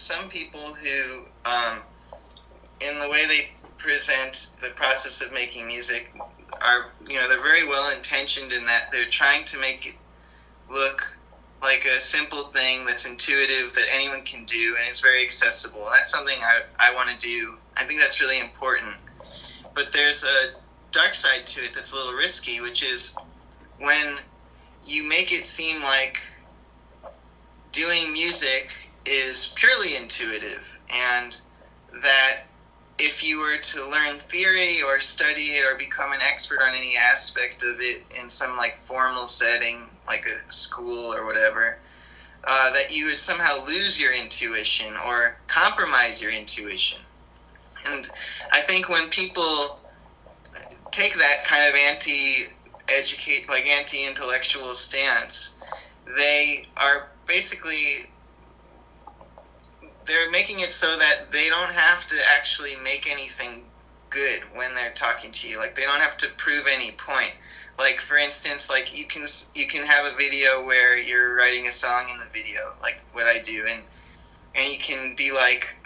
some people who, in the way they present the process of making music, are, they're very well intentioned in that they're trying to make it look like a simple thing that's intuitive that anyone can do and is very accessible. And that's something I want to do. I think that's really important. But there's a dark side to it that's a little risky, which is when you make it seem like doing music is purely intuitive, and that if you were to learn theory or study it or become an expert on any aspect of it in some like formal setting, like a school or whatever, that you would somehow lose your intuition or compromise your intuition. And I think when people take that kind of anti-intellectual stance, they are basically, they're making it so that they don't have to actually make anything good when they're talking to you. Like, they don't have to prove any point. Like, for instance, like you can have a video where you're writing a song in the video, like what I do, and you can be like,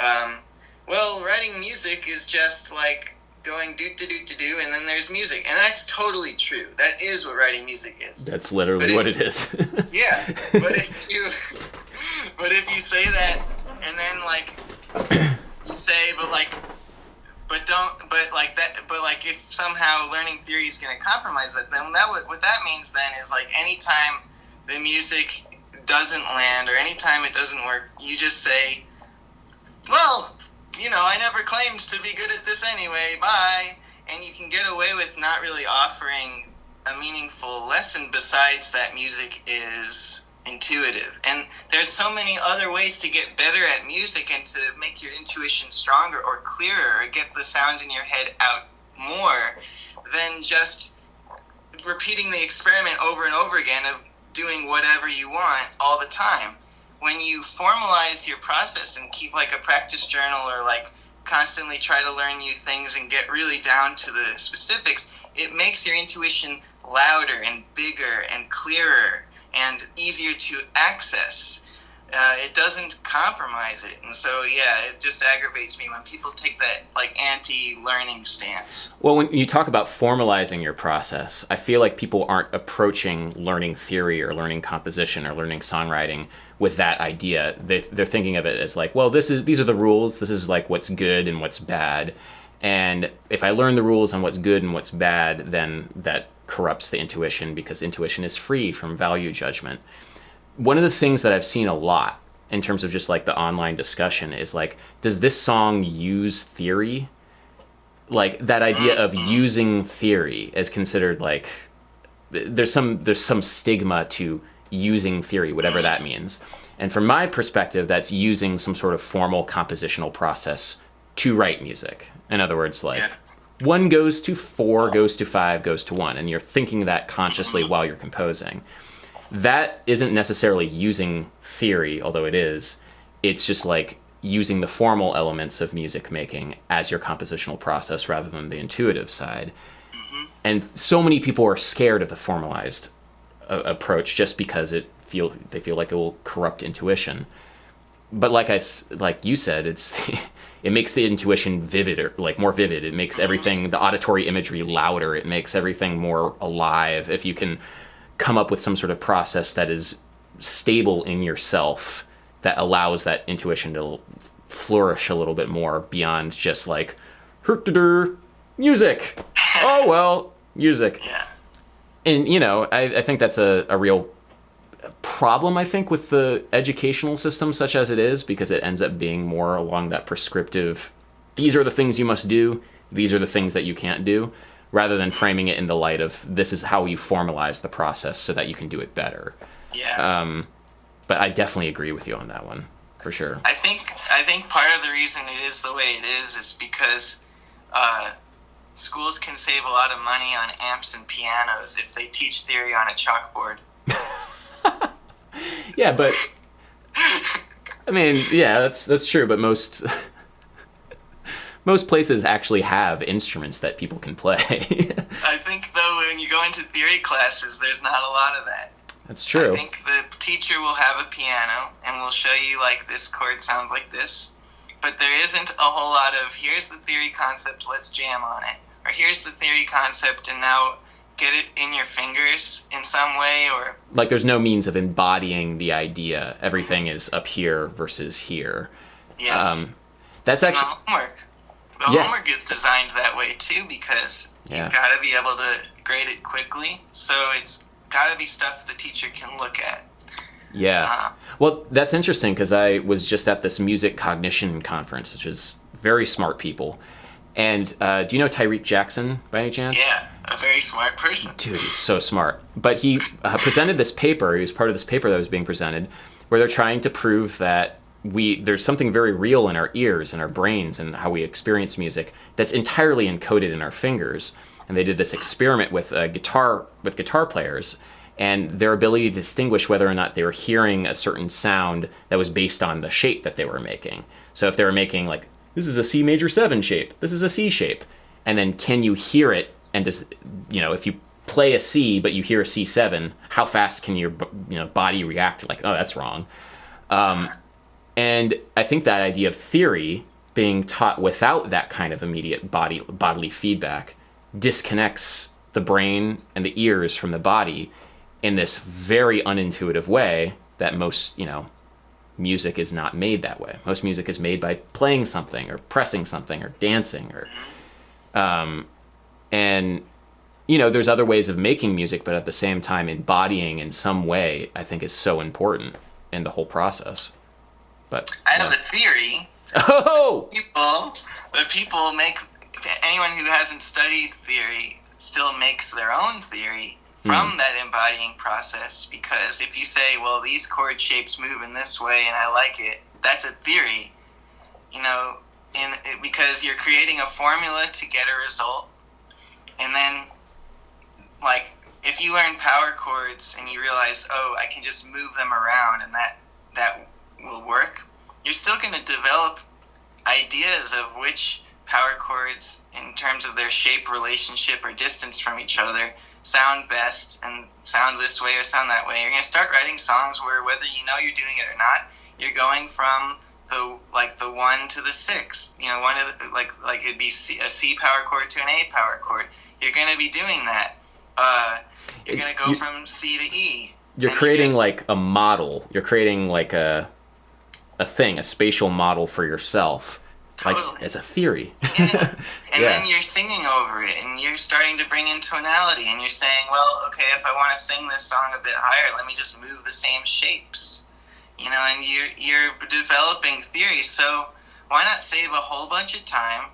well, writing music is just like going do-do-do-do-do, and then there's music. And that's totally true. That is what writing music is. That's literally what it is. Yeah. But if you say that, and then like you say, but if somehow learning theory is going to compromise that, then what that means then is like anytime the music doesn't land or anytime it doesn't work, you just say, well, I never claimed to be good at this anyway, bye. And you can get away with not really offering a meaningful lesson besides that music is intuitive. And there's so many other ways to get better at music and to make your intuition stronger or clearer or get the sounds in your head out more than just repeating the experiment over and over again of doing whatever you want all the time. When you formalize your process and keep like a practice journal or like constantly try to learn new things and get really down to the specifics, it makes your intuition louder and bigger and clearer and easier to access. It doesn't compromise it. And so, yeah, it just aggravates me when people take that like anti-learning stance. Well, when you talk about formalizing your process, I feel like people aren't approaching learning theory or learning composition or learning songwriting with that idea. They're thinking of it as like, well, these are the rules. This is like what's good and what's bad. And if I learn the rules on what's good and what's bad, then that corrupts the intuition because intuition is free from value judgment. One of the things that I've seen a lot in terms of just like the online discussion is like, does this song use theory? Like that idea of using theory is considered like, there's some stigma to using theory, whatever that means. And from my perspective, that's using some sort of formal compositional process to write music. In other words, like 1 goes to 4, goes to 5, goes to 1. And you're thinking that consciously while you're composing. That isn't necessarily using theory, although it is. It's just like using the formal elements of music making as your compositional process rather than the intuitive side. And so many people are scared of the formalized approach just because they feel like it will corrupt intuition. But like you said, it makes the intuition vivid, like more vivid. It makes everything, the auditory imagery, louder. It makes everything more alive. If you can come up with some sort of process that is stable in yourself that allows that intuition to flourish a little bit more beyond just like music. Oh well, music. Yeah. And I think that's a real problem, I think, with the educational system such as it is, because it ends up being more along that prescriptive, these are the things you must do, these are the things that you can't do, rather than framing it in the light of this is how you formalize the process so that you can do it better. Yeah. But I definitely agree with you on that one, for sure. I think part of the reason it is the way it is because schools can save a lot of money on amps and pianos if they teach theory on a chalkboard. Yeah, but I mean, yeah, that's true. But most places actually have instruments that people can play. I think though, when you go into theory classes, there's not a lot of that. That's true. I think the teacher will have a piano and will show you like this chord sounds like this, but there isn't a whole lot of here's the theory concept, let's jam on it, or here's the theory concept and now get it in your fingers in some way, or like there's no means of embodying the idea. Everything is up here versus here. yes. That's actually The homework is designed that way too, because you've got to be able to grade it quickly, so it's got to be stuff the teacher can look at. Well, that's interesting, because I was just at this music cognition conference, which is very smart people. And do you know Tyreek Jackson by any chance? Yeah, a very smart person. Dude, he's so smart. But he presented this paper. He was part of this paper that was being presented, where they're trying to prove that there's something very real in our ears and our brains and how we experience music that's entirely encoded in our fingers. And they did this experiment with guitar players, and their ability to distinguish whether or not they were hearing a certain sound that was based on the shape that they were making. So if they were making like, this is a C major 7 shape, this is a C shape, and then can you hear it, and does, if you play a C but you hear a C7, how fast can your body react? Like, oh, that's wrong. And I think that idea of theory being taught without that kind of immediate bodily feedback disconnects the brain and the ears from the body in this very unintuitive way that most, music is not made that way. Most music is made by playing something or pressing something or dancing and there's other ways of making music, but at the same time embodying in some way, I think, is so important in the whole process. But I have a theory. Oh! People make, anyone who hasn't studied theory still makes their own theory from that embodying process, because if you say, well, these chord shapes move in this way and I like it, that's a theory, because you're creating a formula to get a result. And then, like, if you learn power chords and you realize, oh, I can just move them around and that will work, you're still going to develop ideas of which power chords, in terms of their shape relationship or distance from each other, sound best and sound this way or sound that way. You're going to start writing songs where, whether you're doing it or not, you're going from the 1 to the 6. One of the, like it'd be a C power chord to an A power chord. You're going to be doing that. You're going to go from C to E. You're creating like a model. You're creating like a spatial model for yourself. Totally. Like, it's a theory. Yeah. And then you're singing over it, and you're starting to bring in tonality, and you're saying, well, okay, if I want to sing this song a bit higher, let me just move the same shapes. And you're developing theory, so why not save a whole bunch of time?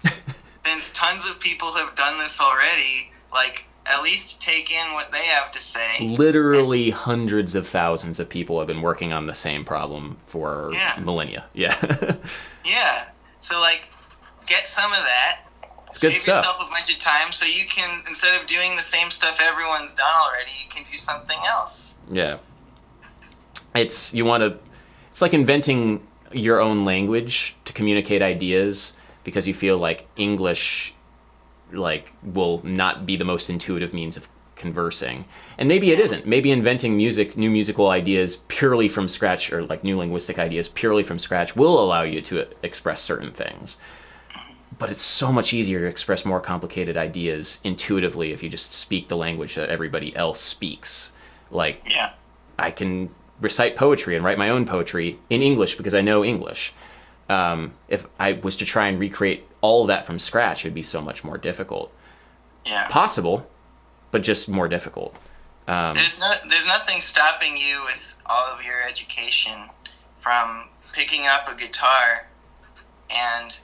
Since tons of people have done this already, like, at least take in what they have to say. Literally hundreds of thousands of people have been working on the same problem for millennia. Yeah. Yeah. So, like, get some of that. It's good stuff. Save yourself a bunch of time so you can, instead of doing the same stuff everyone's done already, you can do something else. Yeah. It's like inventing your own language to communicate ideas, because you feel like English will not be the most intuitive means of conversing. And maybe it isn't. Maybe inventing new musical ideas purely from scratch, or like new linguistic ideas purely from scratch, will allow you to express certain things. But it's so much easier to express more complicated ideas intuitively if you just speak the language that everybody else speaks. Like, I can recite poetry and write my own poetry in English because I know English. If I was to try and recreate all of that from scratch, it would be so much more difficult. Yeah. Possible, but just more difficult. There's nothing stopping you with all of your education from picking up a guitar and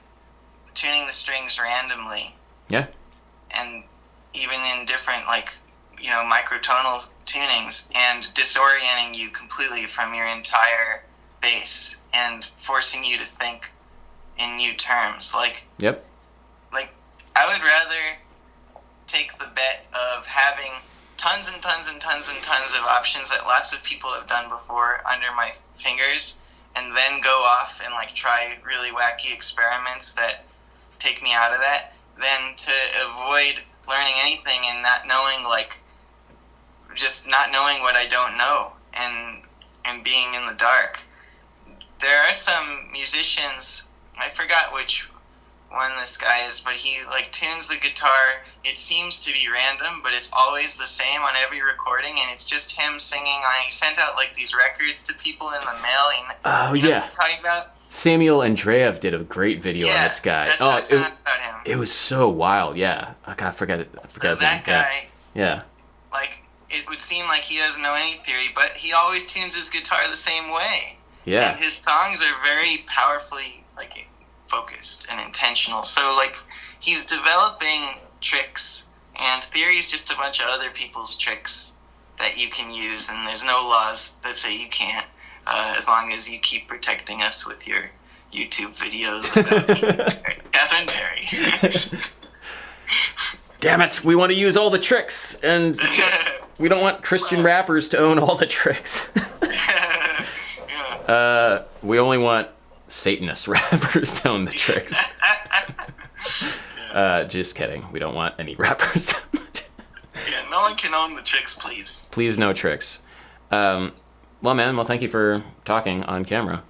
tuning the strings randomly. Yeah. And even in different, microtonal tunings, and disorienting you completely from your entire bass and forcing you to think in new terms. Yep. I would rather take the bet of having tons and tons and tons and tons of options that lots of people have done before under my fingers, and then go off and try really wacky experiments that take me out of that, than to avoid learning anything and not knowing, just not knowing what I don't know. And and being in the dark. There are some musicians, I forgot which one this guy is, but he like tunes the guitar. It seems to be random, but it's always the same on every recording, and it's just him singing. He sent out like these records to people in the mail. You know what I'm talking about? Samuel Andreev did a great video on this guy. That's what I found about him. It was so wild. Yeah, I forgot it. That guy. Yeah. Like, it would seem like he doesn't know any theory, but he always tunes his guitar the same way. Yeah. And his songs are very powerfully like focused and intentional. So like he's developing tricks, and theory is just a bunch of other people's tricks that you can use, and there's no laws that say you can't, as long as you keep protecting us with your YouTube videos about Kath and Perry. Damn it, we want to use all the tricks, and we don't want Christian rappers to own all the tricks. We only want Satanist rappers to own the tricks. Just kidding. We don't want any rappers to own the tricks. Yeah, no one can own the tricks, please. Please, no tricks. Well, man, thank you for talking on camera.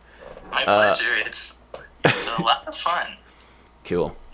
My pleasure. It's a lot of fun. Cool.